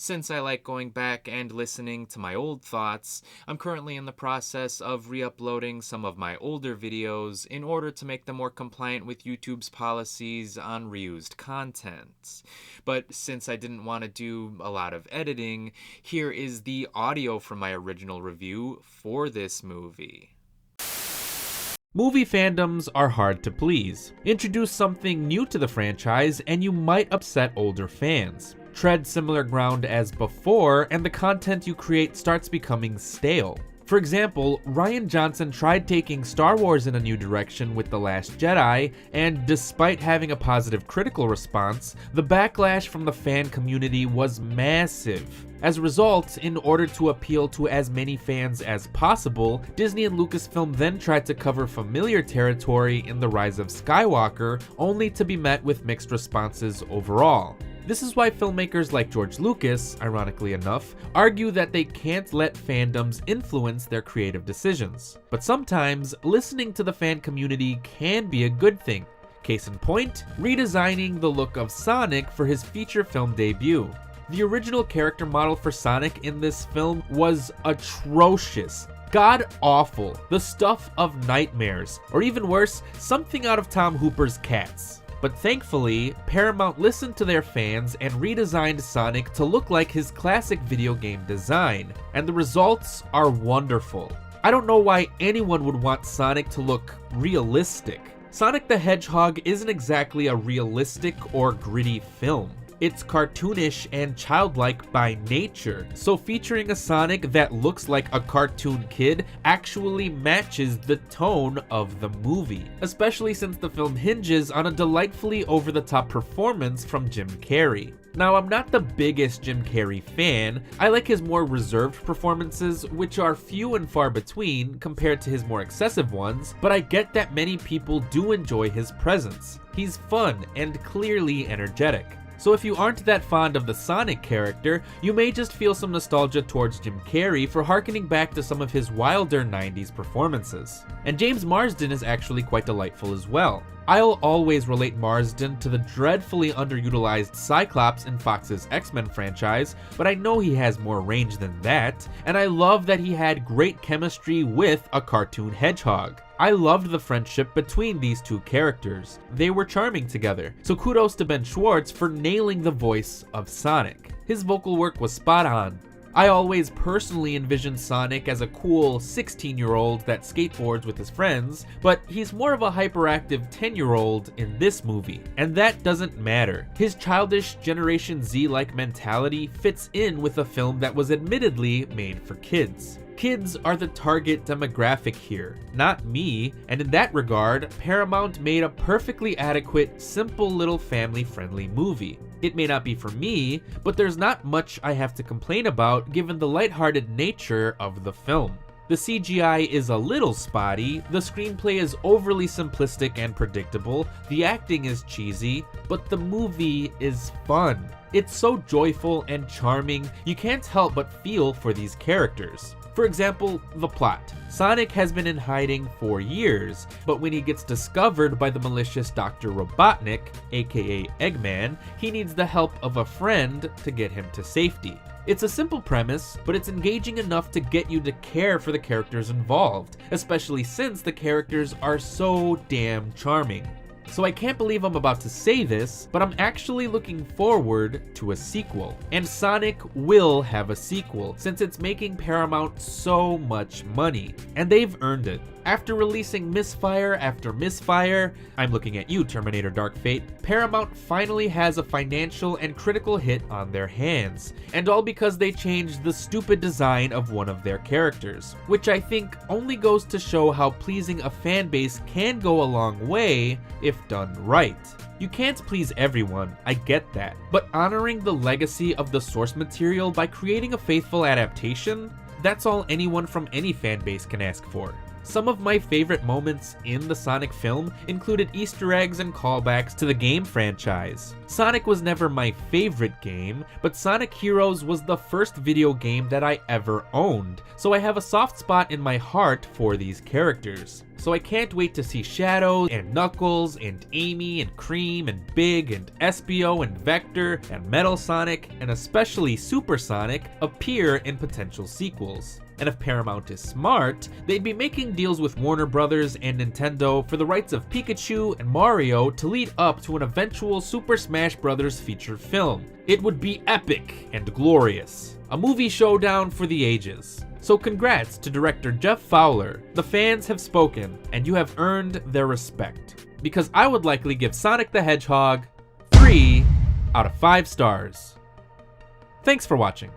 Since I like going back and listening to my old thoughts, I'm currently in the process of re-uploading some of my older videos in order to make them more compliant with YouTube's policies on reused content. But since I didn't want to do a lot of editing, here is the audio from my original review for this movie. Movie fandoms are hard to please. Introduce something new to the franchise and you might upset older fans. Tread similar ground as before and the content you create starts becoming stale. For example, Rian Johnson tried taking Star Wars in a new direction with The Last Jedi, and despite having a positive critical response, the backlash from the fan community was massive. As a result, in order to appeal to as many fans as possible, Disney and Lucasfilm then tried to cover familiar territory in The Rise of Skywalker, only to be met with mixed responses overall. This is why filmmakers like George Lucas, ironically enough, argue that they can't let fandoms influence their creative decisions. But sometimes, listening to the fan community can be a good thing. Case in point, redesigning the look of Sonic for his feature film debut. The original character model for Sonic in this film was atrocious. God-awful. The stuff of nightmares. Or even worse, something out of Tom Hooper's Cats. But thankfully, Paramount listened to their fans and redesigned Sonic to look like his classic video game design, and the results are wonderful. I don't know why anyone would want Sonic to look realistic. Sonic the Hedgehog isn't exactly a realistic or gritty film. It's cartoonish and childlike by nature, so featuring a Sonic that looks like a cartoon kid actually matches the tone of the movie, especially since the film hinges on a delightfully over-the-top performance from Jim Carrey. Now, I'm not the biggest Jim Carrey fan. I like his more reserved performances, which are few and far between compared to his more excessive ones, but I get that many people do enjoy his presence. He's fun and clearly energetic. So if you aren't that fond of the Sonic character, you may just feel some nostalgia towards Jim Carrey for harkening back to some of his wilder 90s performances. And James Marsden is actually quite delightful as well. I'll always relate Marsden to the dreadfully underutilized Cyclops in Fox's X-Men franchise, but I know he has more range than that, and I love that he had great chemistry with a cartoon hedgehog. I loved the friendship between these two characters. They were charming together, so kudos to Ben Schwartz for nailing the voice of Sonic. His vocal work was spot on. I always personally envisioned Sonic as a cool 16-year-old that skateboards with his friends, but he's more of a hyperactive 10-year-old in this movie, and that doesn't matter. His childish Generation Z-like mentality fits in with a film that was admittedly made for kids. Kids are the target demographic here, not me, and in that regard, Paramount made a perfectly adequate, simple little family-friendly movie. It may not be for me, but there's not much I have to complain about given the lighthearted nature of the film. The CGI is a little spotty, the screenplay is overly simplistic and predictable, the acting is cheesy, but the movie is fun. It's so joyful and charming, you can't help but feel for these characters. For example, the plot. Sonic has been in hiding for years, but when he gets discovered by the malicious Dr. Robotnik, aka Eggman, he needs the help of a friend to get him to safety. It's a simple premise, but it's engaging enough to get you to care for the characters involved, especially since the characters are so damn charming. So I can't believe I'm about to say this, but I'm actually looking forward to a sequel. And Sonic will have a sequel, since it's making Paramount so much money. And they've earned it. After releasing misfire after misfire, I'm looking at you, Terminator Dark Fate, Paramount finally has a financial and critical hit on their hands. And all because they changed the stupid design of one of their characters, which I think only goes to show how pleasing a fan base can go a long way if done right. You can't please everyone, I get that, but honoring the legacy of the source material by creating a faithful adaptation, that's all anyone from any fan base can ask for. Some of my favorite moments in the Sonic film included Easter eggs and callbacks to the game franchise. Sonic was never my favorite game, but Sonic Heroes was the first video game that I ever owned, so I have a soft spot in my heart for these characters. So I can't wait to see Shadow and Knuckles and Amy and Cream and Big and Espio and Vector and Metal Sonic and especially Super Sonic appear in potential sequels. And if Paramount is smart, they'd be making deals with Warner Brothers and Nintendo for the rights of Pikachu and Mario to lead up to an eventual Super Smash Bros. Feature film. It would be epic and glorious. A movie showdown for the ages. So congrats to director Jeff Fowler. The fans have spoken, and you have earned their respect. Because I would likely give Sonic the Hedgehog 3 out of 5 stars. Thanks for watching.